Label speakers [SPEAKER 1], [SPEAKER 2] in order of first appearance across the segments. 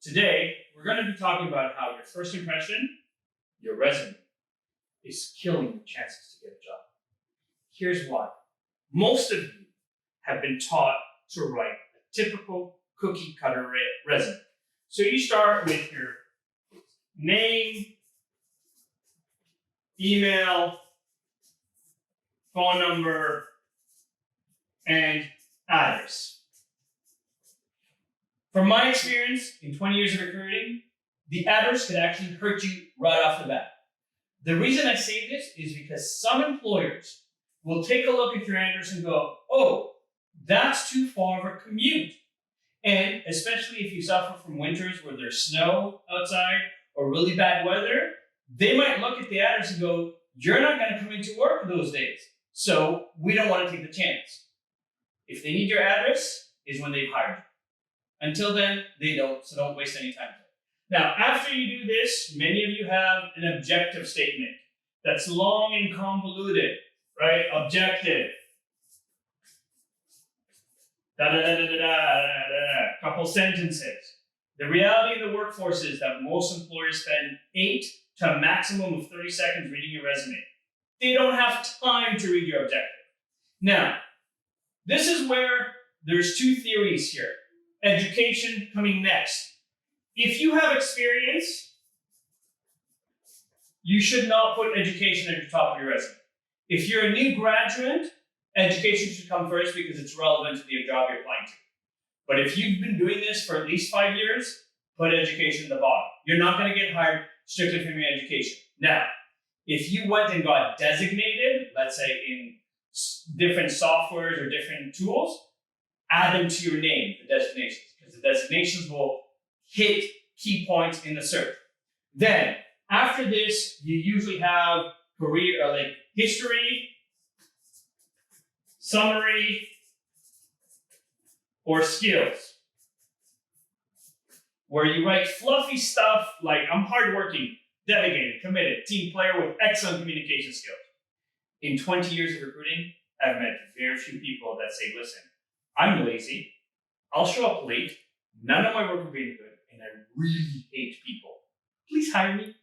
[SPEAKER 1] Today, we're going to be talking about how your first impression, your resume, is killing your chances to get a job. Here's why. Most of you have been taught to write a typical cookie cutter resume. So you start with your name, email, phone number, and address. From my experience in 20 years of recruiting, the address could actually hurt you right off the bat. The reason I say this is because some employers will take a look at your address and go, oh, that's too far of a commute. And especially if you suffer from winters where there's snow outside or really bad weather, they might look at the address and go, you're not going to come into work those days. So we don't want to take the chance. If they need your address, is when they've hired you. Until then, they don't, so don't waste any time. Now, after you do this, many of you have an objective statement that's long and convoluted, right? Objective. Couple sentences. The reality of the workforce is that most employers spend 8 to a maximum of 30 seconds reading your resume. They don't have time to read your objective. Now, this is where there's two theories here. Education coming next. If you have experience, you should not put education at the top of your resume. If you're a new graduate, education should come first because it's relevant to the job you're applying to. But if you've been doing this for at least 5 years, put education at the bottom. You're not going to get hired strictly from your education. Now, if you went and got designated, let's say in different softwares or different tools, add them to your name, the designations, because the designations will hit key points in the search. Then, after this, you usually have career or like history, summary, or skills, where you write fluffy stuff like I'm hardworking, dedicated, committed, team player with excellent communication skills. In 20 years of recruiting, I've met very few people that say, listen, I'm lazy, I'll show up late, none of my work will be any good, and I really hate people. Please hire me.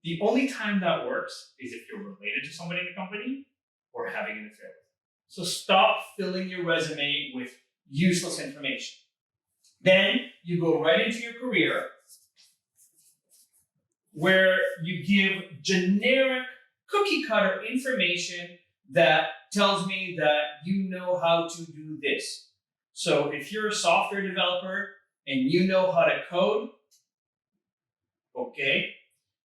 [SPEAKER 1] The only time that works is if you're related to somebody in the company or having an affair. So stop filling your resume with useless information. Then you go right into your career where you give generic cookie cutter information that tells me that you know how to do this. So if you're a software developer and you know how to code, okay.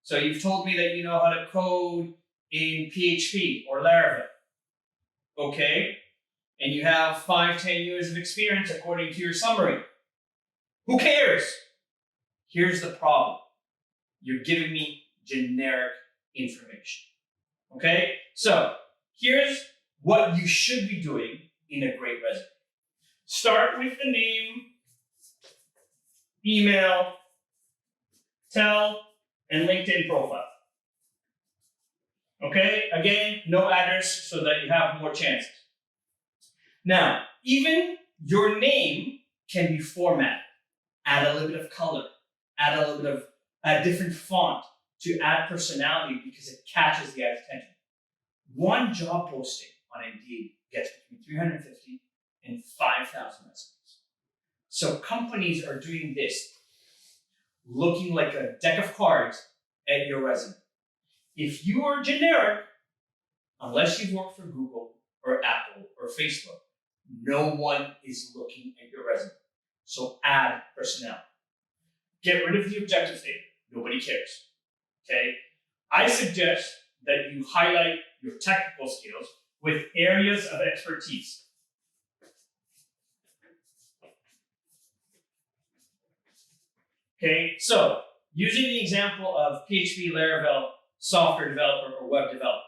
[SPEAKER 1] So you've told me that you know how to code in PHP or Laravel, okay. And you have 5-10 years of experience according to your summary. Who cares? Here's the problem. You're giving me generic information, okay? So here's what you should be doing in a great resume. Start with the name, email, tel, and LinkedIn profile. Okay, again, no address so that you have more chances. Now, even your name can be formatted. Add a little bit of color, add a little bit of a different font to add personality because it catches the eye's attention. One job posting on Indeed gets between 350 and 5,000 resumes. So companies are doing this, looking like a deck of cards at your resume. If you are generic, unless you've worked for Google or Apple or Facebook, no one is looking at your resume. So add personality. Get rid of the objective statement. Nobody cares. Okay? I suggest that you highlight your technical skills with areas of expertise. Okay, so using the example of PHP, Laravel, software developer, or web developer.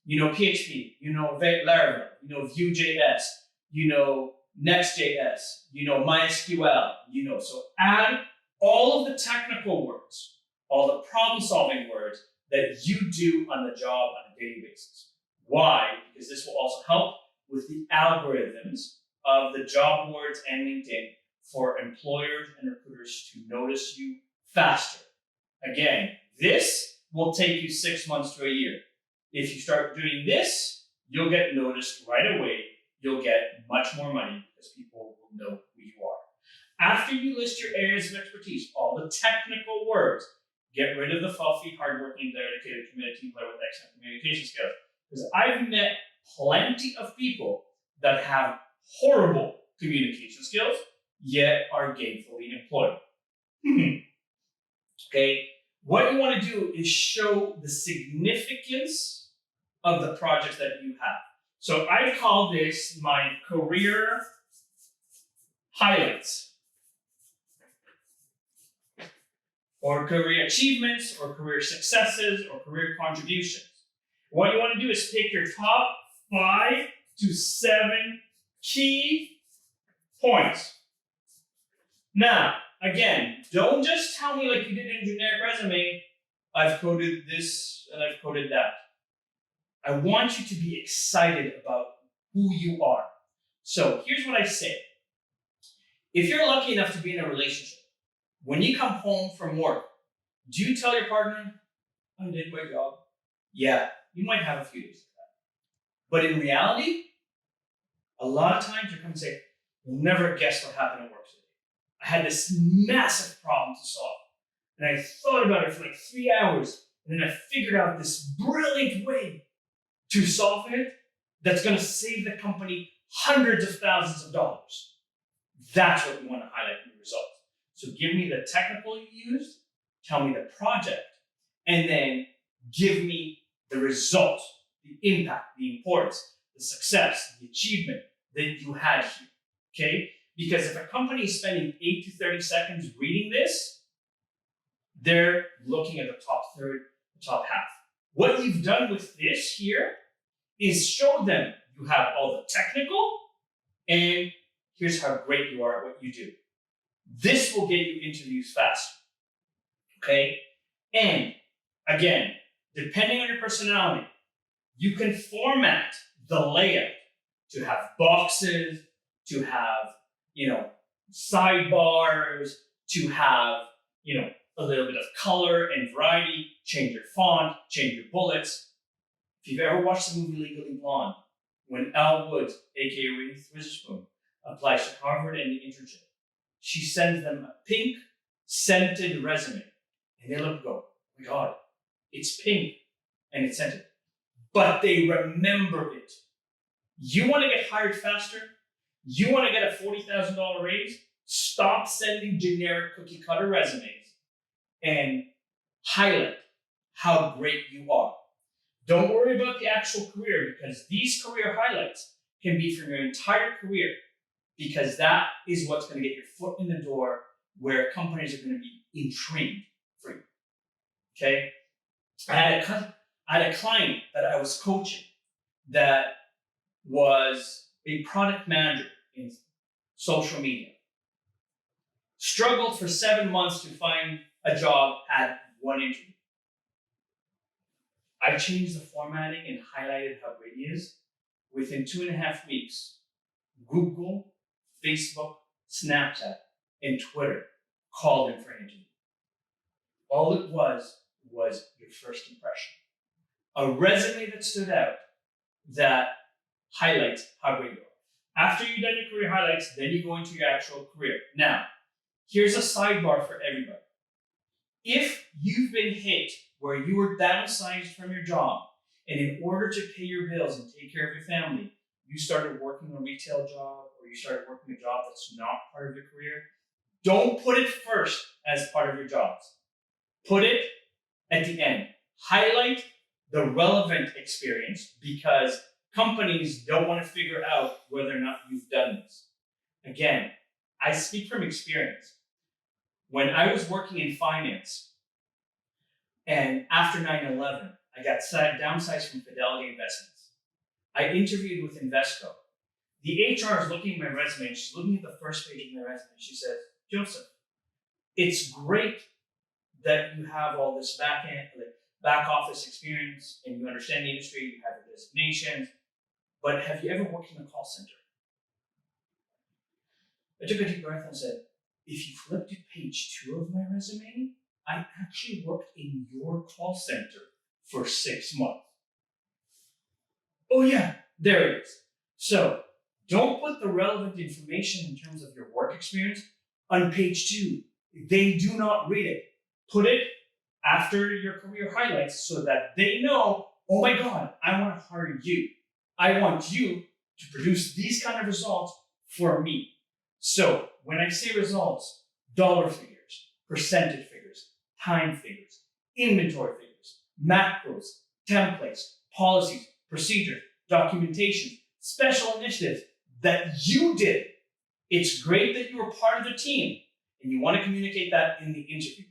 [SPEAKER 1] You know PHP, you know Laravel, you know Vue.js, you know Next.js, you know MySQL, you know. So add all of the technical words, all the problem-solving words that you do on the job on a daily basis. Why? Because this will also help with the algorithms of the job boards and LinkedIn for employers and recruiters to notice you faster. Again, this will take you 6 months to a year. If you start doing this, you'll get noticed right away. You'll get much more money because people will know who you are. After you list your areas of expertise, all the technical words, get rid of the fluffy, hardworking, dedicated, committed team player with excellent communication skills. Because I've met plenty of people that have horrible communication skills, yet are gainfully employed. Okay, what you want to do is show the significance of the projects that you have. So I call this my career highlights, or career achievements, or career successes, or career contributions. What you want to do is pick your top 5 to 7 key points. Now, again, don't just tell me like you did in a generic resume, I've coded this and I've coded that. I want you to be excited about who you are. So here's what I say. If you're lucky enough to be in a relationship, when you come home from work, do you tell your partner, I did my job? Yeah, you might have a few days of that. But in reality, a lot of times you come and say, you'll never guess what happened at work today. I had this massive problem to solve. And I thought about it for like 3 hours. And then I figured out this brilliant way to solve it that's going to save the company hundreds of thousands of dollars. That's what you want to highlight in the results. So give me the technical you used, tell me the project, and then give me the result, the impact, the importance, the success, the achievement that you had here, okay? Because if a company is spending 8 to 30 seconds reading this, they're looking at the top third, the top half. What you've done with this here is show them you have all the technical, and here's how great you are at what you do. This will get you interviews faster, okay? And again, depending on your personality, you can format the layout to have boxes, to have, sidebars, to have, a little bit of color and variety, change your font, change your bullets. If you've ever watched the movie Legally Blonde, when Elle Woods, aka Reese Witherspoon, applies to Harvard and the internship, she sends them a pink scented resume. And they look and go, oh my God, it's pink and it's scented. But they remember it. You want to get hired faster? You want to get a $40,000 raise? Stop sending generic cookie cutter resumes and highlight how great you are. Don't worry about the actual career, because these career highlights can be from your entire career, because that is what's going to get your foot in the door where companies are going to be intrigued for you. Okay? I had a client that I was coaching that was a product manager in social media. Struggled for 7 months to find a job, had one interview. I changed the formatting and highlighted how great he is. Within 2.5 weeks, Google, Facebook, Snapchat, and Twitter called him for an interview. All it was your first impression. A resume that stood out that highlights how great you are. After you've done your career highlights, then you go into your actual career. Now, here's a sidebar for everybody. If you've been hit where you were downsized from your job, and in order to pay your bills and take care of your family, you started working a retail job, or you started working a job that's not part of your career, don't put it first as part of your jobs. Put it at the end. Highlight the relevant experience, because companies don't want to figure out whether or not you've done this. Again, I speak from experience. When I was working in finance, and after 9/11, I got downsized from Fidelity Investments. I interviewed with Invesco. The HR is looking at my resume, and she's looking at the first page of my resume. She says, Joseph, it's great that you have all this back office experience, and you understand the industry, you have the designations, but have you ever worked in a call center? I took a deep breath and said, if you flip to page 2 of my resume, I actually worked in your call center for 6 months. Oh yeah, there it is. So don't put the relevant information in terms of your work experience on page 2. They do not read it. Put it after your career highlights so that they know, oh my God, I want to hire you. I want you to produce these kind of results for me. So when I say results, dollar figures, percentage figures, time figures, inventory figures, macros, templates, policies, procedures, documentation, special initiatives that you did. It's great that you were part of the team and you want to communicate that in the interview.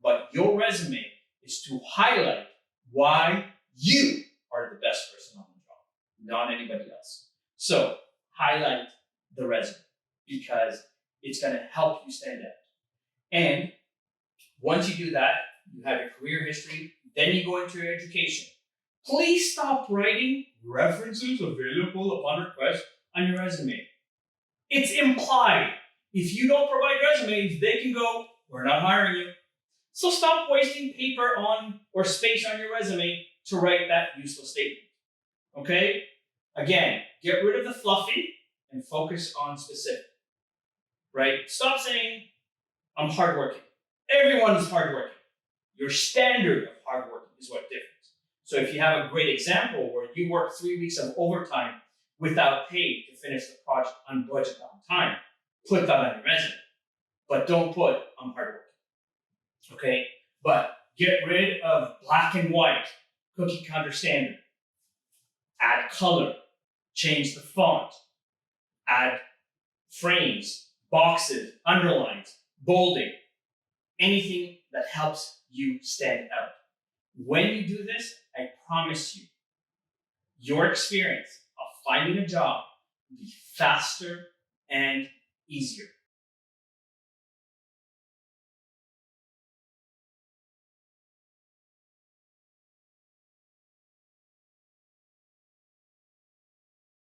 [SPEAKER 1] But your resume is to highlight why you are the best person on the job, not anybody else. So highlight the resume because it's going to help you stand out. And once you do that, you have your career history, then you go into your education. Please stop writing references available upon request on your resume. It's implied. If you don't provide resumes, they can go, we're not hiring you. So stop wasting paper on or space on your resume to write that useless statement. Okay? Again, get rid of the fluffy and focus on specific. Right? Stop saying, I'm hardworking. Everyone is hardworking. Your standard of hardworking is what differs. So if you have a great example where you work 3 weeks of overtime without pay to finish the project on budget on time, put that on your resume. But don't put, I'm hardworking. Okay? But get rid of black and white, cookie cutter standard. Add color. Change the font. Add frames, boxes, underlines, bolding. Anything that helps you stand out. When you do this, I promise you, your experience of finding a job will be faster and easier.